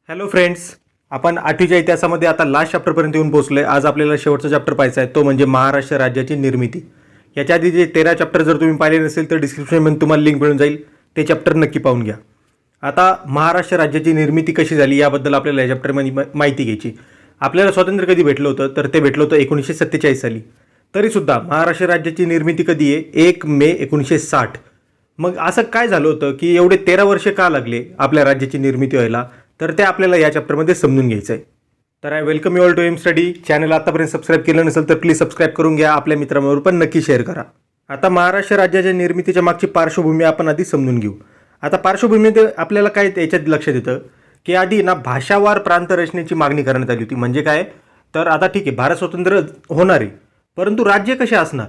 Hello friends, आपण 8वीच्या इतिहासामध्ये आता लास्ट चॅप्टरपर्यंत येऊन पोहोचलोय. आज आपल्याला शेवटचा चॅप्टर पाहायचा आहे, तो म्हणजे महाराष्ट्र राज्याची निर्मिती. याच्या आधी जे 13 चॅप्टर जर तुम्ही पाहिले नसेल तर डिस्क्रिप्शनमध्ये तुम्हाला लिंक मिळून जाईल, ते चॅप्टर नक्की पाहून घ्या. आता महाराष्ट्र राज्याची निर्मिती कशी झाली याबद्दल आपल्याला या चॅप्टरमध्ये माहिती घ्यायची. आपल्याला स्वातंत्र्य कधी भेटलं होतं तर ते भेटलं होतं 1947 साली. तरीसुद्धा महाराष्ट्र राज्याची निर्मिती कधी आहे? 1 मे 1960. मग असं काय झालं होतं की एवढे 13 वर्षे का लागले आपल्या राज्याची निर्मिती व्हायला? तर ते आपल्याला या चॅप्टरमध्ये समजून घ्यायचं आहे. तर I welcome you all to M study. Channel आतापर्यंत सबस्क्राईब केलं नसेल तर प्लीज सबस्क्राईब करून घ्या. आपल्या मित्रांबरोबर पण नक्की शेअर करा. आता महाराष्ट्र राज्याच्या निर्मितीच्या मागची पार्श्वभूमी आपण आधी समजून घेऊ. आता पार्श्वभूमीमध्ये आपल्याला काय याच्यात लक्षात येतं की आधी ना भाषावार प्रांत रचनेची मागणी करण्यात आली होती. म्हणजे काय? तर आता ठीक आहे, भारत स्वतंत्र होणार आहे, परंतु राज्य कसे असणार?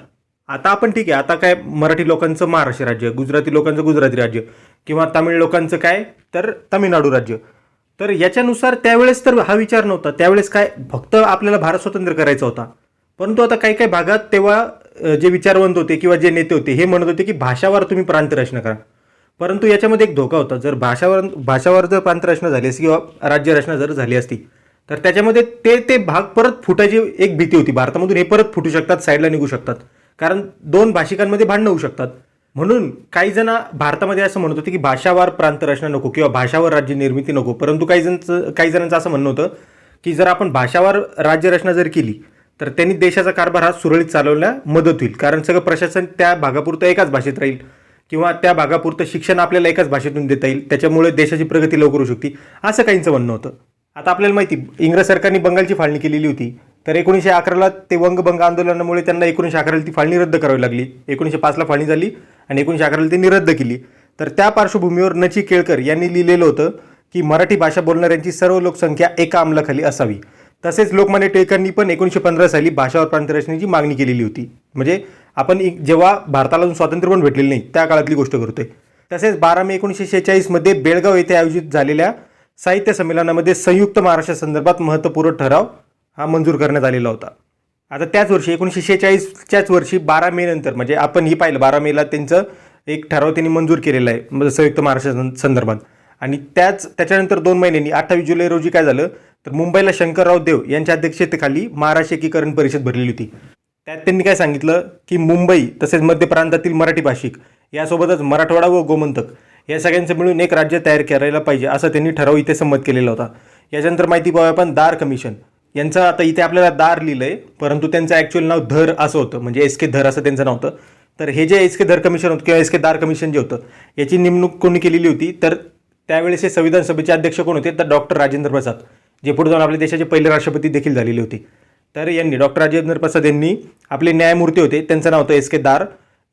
आता आपण ठीक आहे, आता काय मराठी लोकांचं महाराष्ट्र राज्य, गुजराती लोकांचं गुजराती राज्य, किंवा तामिळ लोकांचं काय तर तामिळनाडू राज्य. तर याच्यानुसार त्यावेळेस तर हा विचार नव्हता. त्यावेळेस काय फक्त आपल्याला भारत स्वतंत्र करायचा होता. परंतु आता काही काही भागात तेव्हा जे विचारवंत होते किंवा जे नेते होते हे म्हणत होते की भाषावार तुम्ही प्रांतरचना करा. परंतु याच्यामध्ये एक धोका होता. जर भाषावार जर प्रांतरचना झाली असती किंवा राज्यरचना जर झाली असती तर त्याच्यामध्ये ते भाग परत फुटायची एक भीती होती. भारतामधून हे परत फुटू शकतात, साईडला निघू शकतात, कारण दोन भाषिकांमध्ये भांडणं होऊ शकतात. म्हणून काही जण भारतामध्ये असं म्हणत होते की भाषावार प्रांतरचना नको किंवा भाषावार राज्य निर्मिती नको. परंतु काही जणांचं असं म्हणणं होतं की जर आपण भाषावार राज्यरचना जर केली तर त्यांनी देशाचा कारभार हा सुरळीत चालवण्यास मदत होईल, कारण सगळं प्रशासन त्या भागापुरतं एकाच भाषेत राहील किंवा त्या भागापुरतं शिक्षण आपल्याला एकाच भाषेतून देता येईल, त्याच्यामुळे देशाची प्रगती लवकर होऊ शकते, असं काहींचं म्हणणं होतं. आता आपल्याला माहिती, इंग्रज सरकारने बंगालची फाळणी केलेली होती. तर 1911ला ते वंगभंग आंदोलनामुळे त्यांना 1911ला ती फाळणी रद्द करावी लागली. 1905ला फाळणी झाली आणि 1911ला त्यांनी रद्द केली. तर त्या पार्श्वभूमीवर नची केळकर यांनी लिहिलेलं होतं की मराठी भाषा बोलणाऱ्यांची सर्व लोकसंख्या एका अंमलाखाली असावी. तसेच लोकमान्य टिळकांनी पण 1915 साली भाषावार प्रांतरचनेची मागणी केलेली होती. म्हणजे आपण जेव्हा भारताला स्वातंत्र्य पण भेटलेलं नाही त्या काळातली गोष्ट करतोय. तसेच 12 मे 1946 मध्ये बेळगाव येथे आयोजित झालेल्या साहित्य संमेलनामध्ये संयुक्त महाराष्ट्र संदर्भात महत्त्वपूर्ण ठराव हा मंजूर करण्यात आलेला होता. आता त्याच वर्षी 1946च्याच वर्षी 12 मे नंतर, म्हणजे आपण ही पाहिलं 12 मेला त्यांचं एक ठराव त्यांनी मंजूर केलेला आहे म्हणजे संयुक्त महाराष्ट्र संदर्भात. आणि त्याच्यानंतर 2 महिन्यांनी 28 जुलै रोजी काय झालं तर मुंबईला शंकरराव देव यांच्या अध्यक्षतेखाली महाराष्ट्र एकीकरण परिषद भरलेली होती. त्यात त्यांनी काय सांगितलं की मुंबई तसेच मध्य प्रांतातील मराठी भाषिक यासोबतच मराठवाडा व गोमंतक या सगळ्यांचं मिळून एक राज्य तयार करायला पाहिजे असं त्यांनी ठराव इथे संमत केलेला होता. याच्यानंतर माहिती पाहूया आपण दार कमिशन यांचं. आता इथे आपल्याला दार लिहिलंय, परंतु त्यांचं ॲक्च्युअल नाव धर असं होतं, म्हणजे एस के धर असं त्यांचं नाव होतं. तर हे जे एस के धर कमिशन होतं किंवा एस के दार कमिशन जे होतं याची नेमणूक कोणी केलेली होती तर त्यावेळेस हे संविधान सभेचे अध्यक्ष कोण होते तर डॉक्टर राजेंद्र प्रसाद, जे पुढे जाऊन आपल्या देशाचे पहिले राष्ट्रपती देखील झालेले होते. तर यांनी डॉक्टर राजेंद्र प्रसाद यांनी आपले न्यायमूर्ती होते, त्यांचं नाव होतं एस के दार,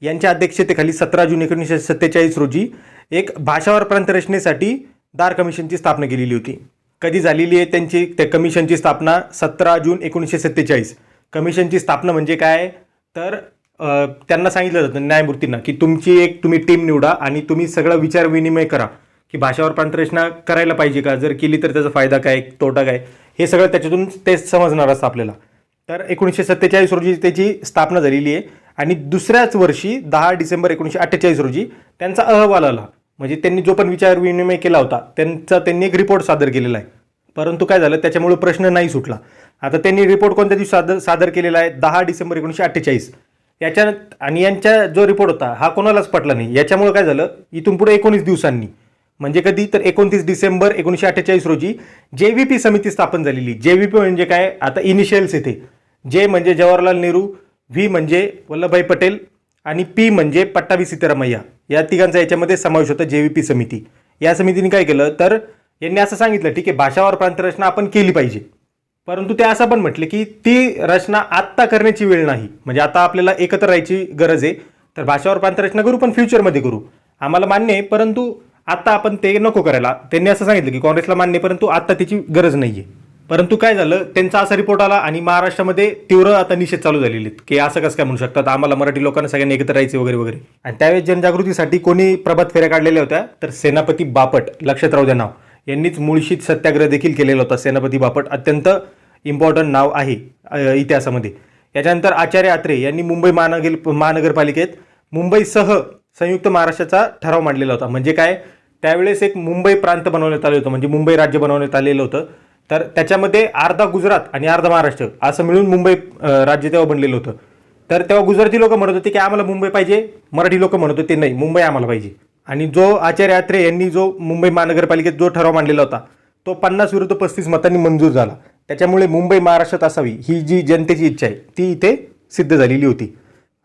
यांच्या अध्यक्षतेखाली 17 जून 1947 रोजी एक भाषावार प्रांतरचनेसाठी दार कमिशनची स्थापना केलेली होती. कधी झालेली आहे त्यांची त्या कमिशनची स्थापना? 17 जून 1947. कमिशनची स्थापना म्हणजे काय तर त्यांना सांगितलं जातं न्यायमूर्तींना की तुम्ही टीम निवडा आणि तुम्ही सगळं विचार विनिमय करा की भाषावार प्रांतरचना करायला पाहिजे का, जर केली तर त्याचा फायदा काय, तोटा काय, हे सगळं त्याच्यातून ते समजणार असतं आपल्याला. तर 1947 रोजी त्याची स्थापना झालेली आहे आणि दुसऱ्याच वर्षी 10 डिसेंबर 1948 रोजी त्यांचा अहवाल आला. म्हणजे त्यांनी जो पण विचार विनिमय केला होता त्यांनी एक रिपोर्ट सादर केलेला आहे. परंतु काय झालं, त्याच्यामुळे प्रश्न नाही सुटला. आता त्यांनी रिपोर्ट कोणत्या दिवशी सादर केलेला आहे? 10 डिसेंबर 1948. आणि यांचा जो रिपोर्ट होता हा कोणालाच पटला नाही. याच्यामुळे काय झालं, इथून पुढे 19 दिवसांनी, म्हणजे कधी तर 29 डिसेंबर 1948 रोजी JVP समिती स्थापन झालेली. JVP म्हणजे काय? आता इनिशियल्स येते. जे म्हणजे जवाहरलाल नेहरू, व्ही म्हणजे वल्लभभाई पटेल आणि पी म्हणजे पट्टाभी सीतारामय्या, या तिघांचा याच्यामध्ये समावेश होता JVP समिती. या समितीने काय केलं तर यांनी असं सांगितलं ठीक आहे भाषावार प्रांतरचना आपण केली पाहिजे, परंतु ते असं पण म्हटले की ती रचना आत्ता करण्याची वेळ नाही. म्हणजे आता आपल्याला एकत्र राहायची गरज आहे, तर भाषावार प्रांतरचना करू पण फ्युचरमध्ये करू, आम्हाला मान्य आहे, परंतु आता आपण ते नको करायला. त्यांनी असं सांगितलं की काँग्रेसला मान्य, परंतु आता त्याची गरज नाही आहे. परंतु काय झालं, त्यांचा असा रिपोर्ट आला आणि महाराष्ट्रामध्ये तीव्र आता निषेध चालू झालेले आहेत की असं कसं काय म्हणू शकतात, आम्हाला मराठी लोकांना सगळ्यांनी एकत्र राहायचे वगैरे वगैरे. आणि त्यावेळेस जनजागृतीसाठी कोणी प्रभात फेऱ्या काढलेल्या होत्या तर सेनापती बापट, लक्षात राहू द्या नाव, यांनीच मुळशीत सत्याग्रह देखील केलेला होता. सेनापती बापट अत्यंत इम्पॉर्टंट नाव आहे इतिहासामध्ये. याच्यानंतर आचार्य आत्रे यांनी मुंबई महानगरपालिकेत मुंबईसह संयुक्त महाराष्ट्राचा ठराव मांडलेला होता. म्हणजे काय त्यावेळेस एक मुंबई प्रांत बनवण्यात आलं होतं, म्हणजे मुंबई राज्य बनवण्यात आलेलं होतं. तर त्याच्यामध्ये अर्धा गुजरात आणि अर्धा महाराष्ट्र असं मिळून मुंबई राज्य तेव्हा बनलेलं होतं. तर तेव्हा गुजराती लोक म्हणत होते की आम्हाला मुंबई पाहिजे, मराठी लोक म्हणत होते नाही मुंबई आम्हाला पाहिजे. आणि जो आचार्य आत्रे यांनी जो मुंबई महानगरपालिकेत जो ठराव मांडलेला होता तो 50 विरुद्ध 35 मतांनी मंजूर झाला. त्याच्यामुळे मुंबई महाराष्ट्रात असावी ही जी जनतेची इच्छा आहे ती इथे सिद्ध झालेली होती.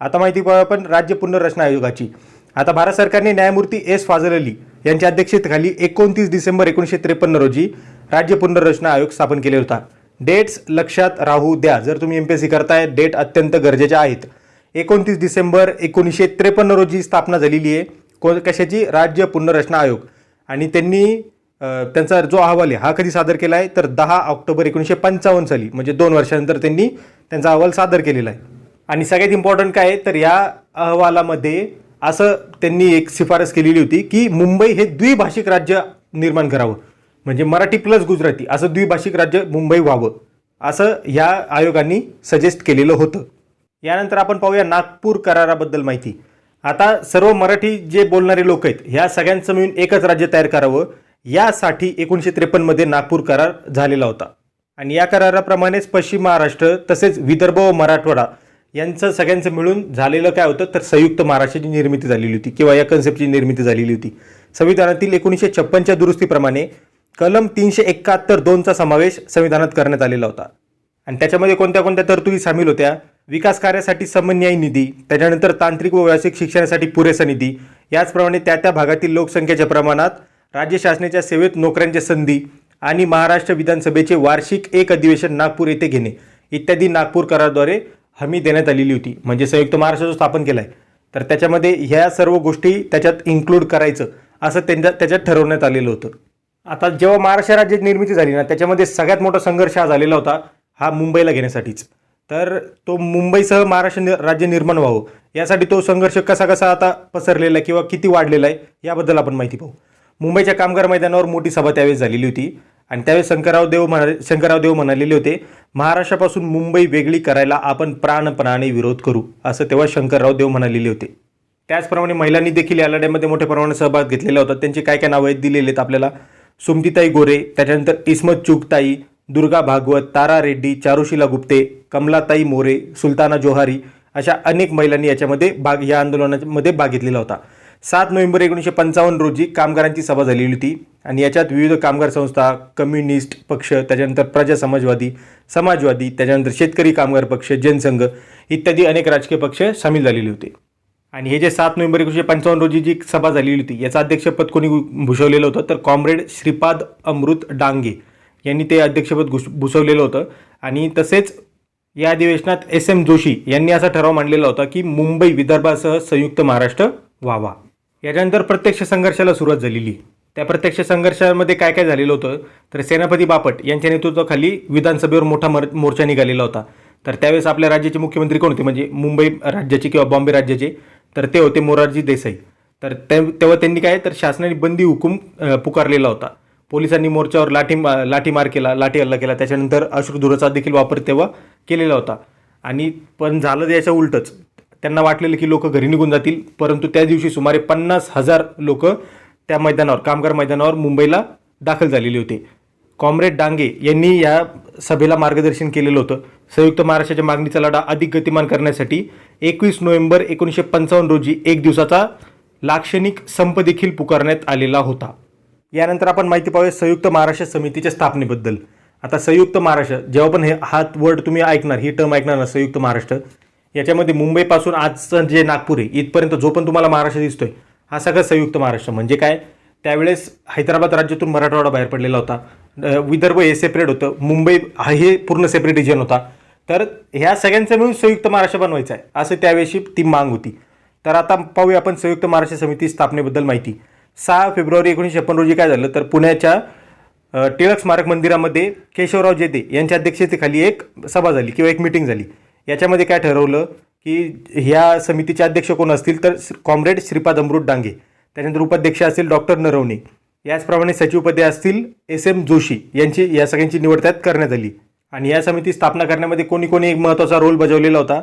आता माहिती पाहू आपण राज्य पुनर्रचना आयोगाची. आता भारत सरकारने न्यायमूर्ती एस फाजल अली यांच्या अध्यक्षतेखाली 29 डिसेंबर 1953 रोजी राज्य पुनर्रचना आयोग स्थापन केले होता. डेट्स लक्षात राहू द्या, जर तुम्ही MPSC करताय डेट अत्यंत गरजेच्या आहेत. 29 डिसेंबर 1953 रोजी स्थापना झालेली आहे कशाची? राज्य पुनर्रचना आयोग. आणि त्यांनी त्यांचा जो अहवाल आहे हा कधी सादर केला आहे तर 10 ऑक्टोबर 1955 साली, म्हणजे 2 वर्षानंतर त्यांनी त्यांचा अहवाल सादर केलेला आहे. आणि सगळ्यात इम्पॉर्टंट काय तर या अहवालामध्ये असं त्यांनी एक शिफारस केलेली होती की मुंबई हे द्विभाषिक राज्य निर्माण करावं, म्हणजे मराठी प्लस गुजराती असं द्विभाषिक राज्य मुंबई व्हावं असं ह्या आयोगांनी सजेस्ट केलेलं होतं. यानंतर आपण पाहूया नागपूर कराराबद्दल माहिती. आता सर्व मराठी जे बोलणारे लोक आहेत ह्या सगळ्यांचं मिळून एकच राज्य तयार करावं यासाठी 1953 मध्ये नागपूर करार झालेला होता. आणि या कराराप्रमाणेच पश्चिम महाराष्ट्र तसेच विदर्भ व मराठवाडा यांचं सगळ्यांचं मिळून झालेलं काय होतं तर संयुक्त महाराष्ट्राची निर्मिती झालेली होती किंवा या कन्सेप्टची निर्मिती झालेली होती. संविधानातील 1956च्या दुरुस्तीप्रमाणे कलम 371(2)चा समावेश संविधानात करण्यात आलेला होता. आणि त्याच्यामध्ये कोणत्या कोणत्या तरतुदी सामील होत्या? विकास कार्यासाठी समन्वय निधी, त्याच्यानंतर तांत्रिक व व्यावसायिक शिक्षणासाठी पुरेसा निधी, याचप्रमाणे त्या भागातील लोकसंख्येच्या प्रमाणात राज्य शासनाच्या सेवेत नोकऱ्यांच्या संधी आणि महाराष्ट्र विधानसभेचे वार्षिक एक अधिवेशन नागपूर येथे घेणे इत्यादी नागपूर कराराद्वारे हमी देण्यात आलेली होती. म्हणजे संयुक्त महाराष्ट्र जो स्थापन केला आहे तर त्याच्यामध्ये ह्या सर्व गोष्टी त्याच्यात इन्क्लूड करायचं असं त्याच्यात ठरवण्यात आलेलं होतं. आता जेव्हा महाराष्ट्र राज्याची निर्मिती झाली ना त्याच्यामध्ये सगळ्यात मोठा संघर्ष हा झालेला होता हा मुंबईला घेण्यासाठीच. तर तो मुंबईसह महाराष्ट्र राज्य निर्माण व्हावं यासाठी तो संघर्ष कसा कसा आता पसरलेला आहे किंवा किती वाढलेला आहे याबद्दल आपण माहिती पाहू. मुंबईच्या कामगार मैदानावर मोठी सभा त्यावेळेस झालेली होती आणि त्यावेळेस शंकरराव देव म्हणालेले होते महाराष्ट्रापासून मुंबई वेगळी करायला आपण प्राणपणाने विरोध करू असं तेव्हा शंकरराव देव म्हणालेले होते. त्याचप्रमाणे महिलांनी देखील या लढ्यामध्ये मोठ्या प्रमाणात सहभाग घेतलेला होता. त्यांचे काय काय नावं आहेत दिलेले आहेत आपल्याला. सुमतीताई गोरे, त्याच्यानंतर इस्मत चुगताई, दुर्गा भागवत, तारा रेड्डी, चारुशीला गुप्ते, कमलाताई मोरे, सुलताना जोहारी अशा अनेक महिलांनी या आंदोलनामध्ये भाग घेतलेला होता. 7 नोव्हेंबर 1955 रोजी कामगारांची सभा झालेली होती आणि याच्यात विविध कामगार संस्था, कम्युनिस्ट पक्ष, त्याच्यानंतर प्रजा समाजवादी, त्याच्यानंतर शेतकरी कामगार पक्ष, जनसंघ इत्यादी अनेक राजकीय पक्ष सामील झालेले होते. आणि हे जे 7 नोव्हेंबर 1955 रोजी जी सभा झालेली होती याचं अध्यक्षपद कोणी भूषवलेलं होतं तर कॉम्रेड श्रीपाद अमृत डांगे यांनी ते अध्यक्षपद भूषवलेलं होतं. आणि तसेच या अधिवेशनात SM जोशी यांनी असा ठराव मांडलेला होता की मुंबई विदर्भासह संयुक्त महाराष्ट्र व्हावा. याच्यानंतर प्रत्यक्ष संघर्षाला सुरुवात झालेली. त्या प्रत्यक्ष संघर्षामध्ये काय काय झालेलं होतं तर सेनापती बापट यांच्या नेतृत्वाखाली विधानसभेवर मोठा मोर्चा निघालेला होता. तर त्यावेळेस आपल्या राज्याचे मुख्यमंत्री कोण होते म्हणजे मुंबई राज्याचे किंवा बॉम्बे राज्याचे तर ते होते मोरारजी देसाई. तर तेव्हा त्यांनी काय तर शासनाने बंदी हुकूम पुकारलेला होता. पोलिसांनी मोर्चावर लाठीमार केला, लाठी हल्ला केला, त्याच्यानंतर अश्रुधुराचा देखील वापर तेव्हा केलेला होता. आणि पण झालं याच्या उलटच. त्यांना वाटलेलं की लोक घरी निघून जातील, परंतु त्या दिवशी सुमारे 50,000 लोक त्या मैदानावर कामगार मैदानावर मुंबईला दाखल झालेले होते. कॉम्रेड डांगे यांनी या सभेला मार्गदर्शन केलेलं होतं. संयुक्त महाराष्ट्राच्या मागणीचा लढा अधिक गतिमान करण्यासाठी 21 नोव्हेंबर 1955 रोजी एक दिवसाचा लाक्षणिक संप देखील पुकारण्यात आलेला होता. यानंतर आपण माहिती पाहूया संयुक्त महाराष्ट्र समितीच्या स्थापनेबद्दल. आता संयुक्त महाराष्ट्र जेव्हा पण हा वर्ड तुम्ही ऐकणार, ही टर्म ऐकणार ना संयुक्त महाराष्ट्र, याच्यामध्ये मुंबईपासून आजचं जे नागपूर आहे इथपर्यंत जो पण तुम्हाला महाराष्ट्र दिसतोय हा सगळं संयुक्त महाराष्ट्र. म्हणजे काय त्यावेळेस हैदराबाद राज्यातून मराठवाडा बाहेर पडलेला होता, विदर्भ हे सेपरेट होतं, मुंबई हे पूर्ण सेपरेट रिजन होता. तर ह्या सगळ्यांचं मिळून संयुक्त महाराष्ट्र बनवायचं आहे असं त्यावेळेस ती माग होती. तर आता पाहूया आपण संयुक्त महाराष्ट्र समिती स्थापनेबद्दल माहिती. 6 फेब्रुवारी 1956 रोजी काय झालं तर पुण्याच्या टिळक स्मारक मंदिरामध्ये केशवराव जेधे यांच्या अध्यक्षतेखाली एक सभा झाली किंवा एक मीटिंग झाली. याच्यामध्ये काय ठरवलं की ह्या समितीचे अध्यक्ष कोण असतील तर कॉम्रेड श्रीपाद अमृत डांगे, त्यानंतर उपाध्यक्ष असतील डॉक्टर नरवणे, याचप्रमाणे सचिवपदे असतील SM जोशी यांची या सगळ्यांची निवड त्यात करण्यात आली. आणि या समिती स्थापना करण्यामध्ये कोणी कोणी एक महत्त्वाचा रोल बजावलेला होता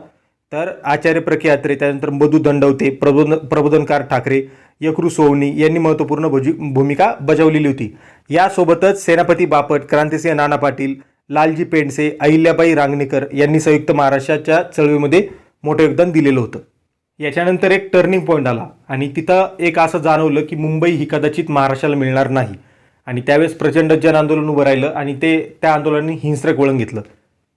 तर आचार्य प्रके अत्रे, त्यानंतर मधु दंडवते, प्रबोधनकार ठाकरे यक्रू सोवनी यांनी महत्त्वपूर्ण भूमिका बजावलेली होती. यासोबतच सेनापती बापट, क्रांतिसिंह नाना पाटील, लालजी पेंडसे, अहिल्याबाई रांगणेकर यांनी संयुक्त महाराष्ट्राच्या चळवळीमध्ये मोठं योगदान दिलेलं होतं. याच्यानंतर एक टर्निंग पॉईंट आला आणि तिथं एक असं जाणवलं की मुंबई ही कदाचित महाराष्ट्राला मिळणार नाही. आणि त्यावेळेस प्रचंड जन आंदोलन उभं राहिलं आणि त्या आंदोलनाने हिंसक वळण घेतलं.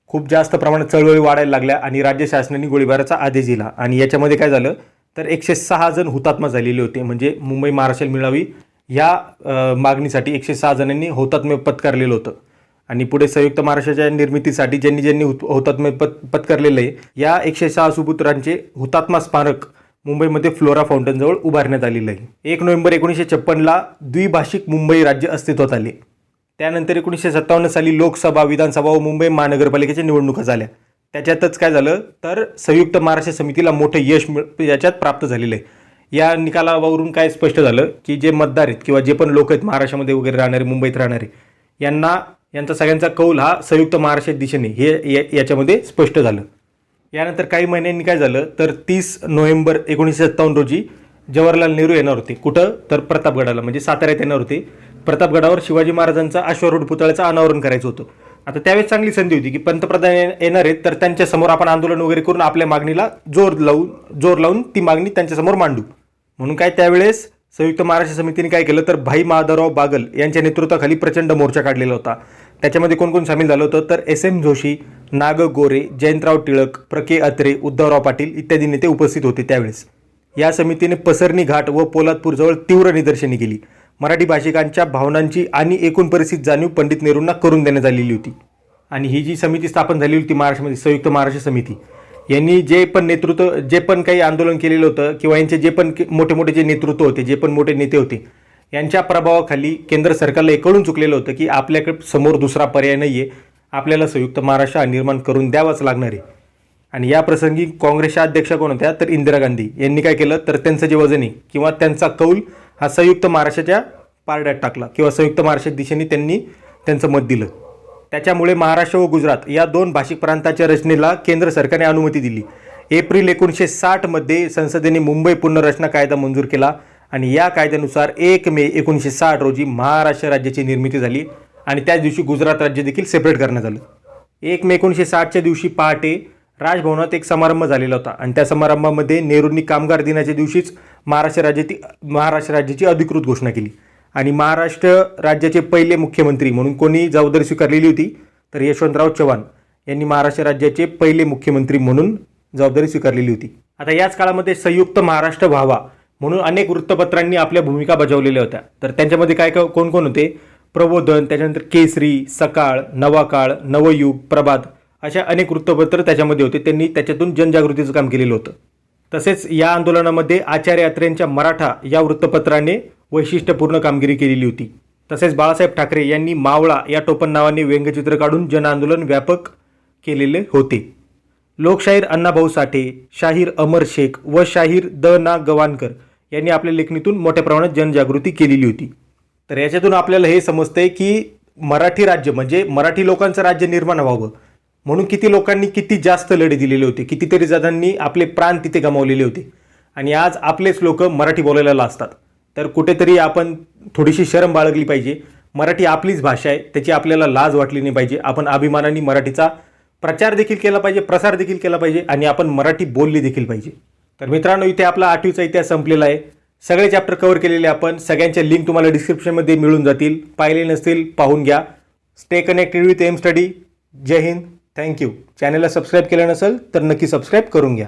खूप जास्त प्रमाणात चळवळी वाढायला लागल्या आणि राज्य शासनाने गोळीबाराचा आदेश दिला. आणि याच्यामध्ये काय झालं तर 106 जण हुतात्मा झालेले होते. म्हणजे मुंबई महाराष्ट्राला मिळावी या मागणीसाठी 106 जणांनी हुतात्म्य पत्करलेलं होतं. आणि पुढे संयुक्त महाराष्ट्राच्या निर्मितीसाठी ज्यांनी हुतात्म्य पत्करलेलं आहे या 106 सुपुत्रांचे हुतात्मा स्मारक मुंबईमध्ये फ्लोरा फाउंटनजवळ उभारण्यात आलेलं आहे. 1 नोव्हेंबर 1956ला द्विभाषिक मुंबई राज्य अस्तित्वात आले. त्यानंतर 1957 साली लोकसभा, विधानसभा व मुंबई महानगरपालिकेच्या निवडणुका झाल्या. त्याच्यातच काय झालं तर संयुक्त महाराष्ट्र समितीला मोठं यश याच्यात प्राप्त झालेलं आहे. या निकालावरून काय स्पष्ट झालं की जे मतदार आहेत किंवा जे पण लोक आहेत महाराष्ट्रामध्ये वगैरे राहणारे, मुंबईत राहणारे, यांचा सगळ्यांचा कौल हा संयुक्त महाराष्ट्र दिशेने हे याच्यामध्ये स्पष्ट झालं. यानंतर काही महिन्यांनी काय झालं तर 30 नोव्हेंबर 1957 रोजी जवाहरलाल नेहरू येणार होते. कुठं तर प्रतापगडाला, म्हणजे साताऱ्यात येणार होते. प्रतापगडावर शिवाजी महाराजांचा अश्वारूढ पुतळ्याचं अनावरण करायचं होतं. आता त्यावेळेस चांगली संधी होती की पंतप्रधान येणार आहेत तर त्यांच्यासमोर आपण आंदोलन वगैरे करून आपल्या मागणीला जोर लावून ती मागणी त्यांच्यासमोर मांडू. म्हणून काय त्यावेळेस संयुक्त महाराष्ट्र समितीने काय केलं तर भाई माधवराव बागल यांच्या नेतृत्वाखाली प्रचंड मोर्चा काढलेला होता. त्याच्यामध्ये कोण कोण सामील झालं होतं तर SM जोशी, नाग गोरे, जयंतराव टिळक, के अत्रे, उद्धवराव पाटील इत्यादी नेते उपस्थित होते. त्यावेळेस या समितीने पसरणी घाट व पोलादपूरजवळ तीव्र निदर्शने केली. मराठी भाषिकांच्या भावनांची आणि एकूण परिस्थिती जाणीव पंडित नेहरूंना करून देण्यात आलेली होती. आणि ही जी समिती स्थापन झालेली होती महाराष्ट्रामध्ये, संयुक्त महाराष्ट्र समिती, यांनी जे पण काही आंदोलन केलेलं होतं किंवा यांचे जे पण मोठे जे नेतृत्व होते, जे पण मोठे नेते होते, यांच्या प्रभावाखाली केंद्र सरकारला हे कळून चुकलेलं होतं की आपल्याकडे समोर दुसरा पर्याय नाही आहे, आपल्याला संयुक्त महाराष्ट्र निर्माण करून द्यावाच लागणार आहे. आणि या प्रसंगी काँग्रेसच्या अध्यक्षा कोण होत्या तर इंदिरा गांधी यांनी काय केलं तर त्यांचं जे वजन आहे किंवा त्यांचा कौल हा संयुक्त महाराष्ट्राच्या पारड्यात टाकला किंवा संयुक्त महाराष्ट्र दिशेने त्यांनी त्यांचं मत दिलं. त्याच्यामुळे महाराष्ट्र व गुजरात या 2 भाषिक प्रांताच्या रचनेला केंद्र सरकारने अनुमती दिली. एप्रिल 1960 मध्ये संसदेने मुंबई पुनर्रचना कायदा मंजूर केला आणि या कायद्यानुसार 1 मे 1960 रोजी महाराष्ट्र राज्याची निर्मिती झाली आणि त्याच दिवशी गुजरात राज्य देखील सेपरेट करण्यात आलं. 1 मे 1960च्या दिवशी पहाटे राजभवनात एक समारंभ झालेला होता आणि त्या समारंभामध्ये नेहरूंनी कामगार दिनाच्या दिवशीच महाराष्ट्र राज्याची अधिकृत घोषणा केली. आणि महाराष्ट्र राज्याचे पहिले मुख्यमंत्री म्हणून कोणी जबाबदारी स्वीकारलेली होती तर यशवंतराव चव्हाण यांनी महाराष्ट्र राज्याचे पहिले मुख्यमंत्री म्हणून जबाबदारी स्वीकारलेली होती. आता याच काळामध्ये संयुक्त महाराष्ट्र व्हावा म्हणून अनेक वृत्तपत्रांनी आपल्या भूमिका बजावलेल्या होत्या. तर त्यांच्यामध्ये काय कोण होते, प्रबोधन, त्याच्यानंतर केसरी, सकाळ, नवाकाळ, नवयुग, प्रभात अशा अनेक वृत्तपत्र त्याच्यामध्ये होते. त्यांनी त्याच्यातून जनजागृतीचं काम केलेलं होतं. तसेच या आंदोलनामध्ये आचार्य अत्रेंच्या मराठा या वृत्तपत्राने वैशिष्ट्यपूर्ण कामगिरी केलेली होती. तसेच बाळासाहेब ठाकरे यांनी मावळा या टोपण नावाने व्यंगचित्र काढून जन आंदोलन व्यापक केलेले होते. लोकशाहीर अण्णाभाऊ साठे, शाहीर अमर शेख व शाहीर ना गवाणकर यांनी आपल्या लेखणीतून मोठ्या प्रमाणात जनजागृती केलेली होती. तर याच्यातून आपल्याला हे समजतंय की मराठी राज्य म्हणजे मराठी लोकांचं राज्य निर्माण व्हावं म्हणून किती लोकांनी किती जास्त लढे दिलेले होते, कितीतरी जणांनी आपले प्राण तिथे गमावलेले होते. आणि आज आपलेच लोक मराठी बोलायला लाजतात. तर कुठेतरी आपण थोडीशी शरम बाळगली पाहिजे. मराठी आपलीच भाषा आहे, त्याची आपल्याला लाज वाटली नाही पाहिजे. आपण अभिमानाने मराठीचा प्रचार देखील केला पाहिजे, प्रसार देखील केला पाहिजे आणि आपण मराठी बोलली देखील पाहिजे. तर मित्रांनो, इथे आपला 8वीचा इतिहास संपलेला आहे. सगळे चॅप्टर कव्हर केलेले आपण. सगळ्यांच्या लिंक तुम्हाला डिस्क्रिप्शनमध्ये मिळून जातील. पाहिले नसतील पाहून घ्या. Stay connected with M study. Jai Hind. Thank you. चॅनलला सबस्क्राईब केलं नसेल तर नक्की सबस्क्राईब करून घ्या.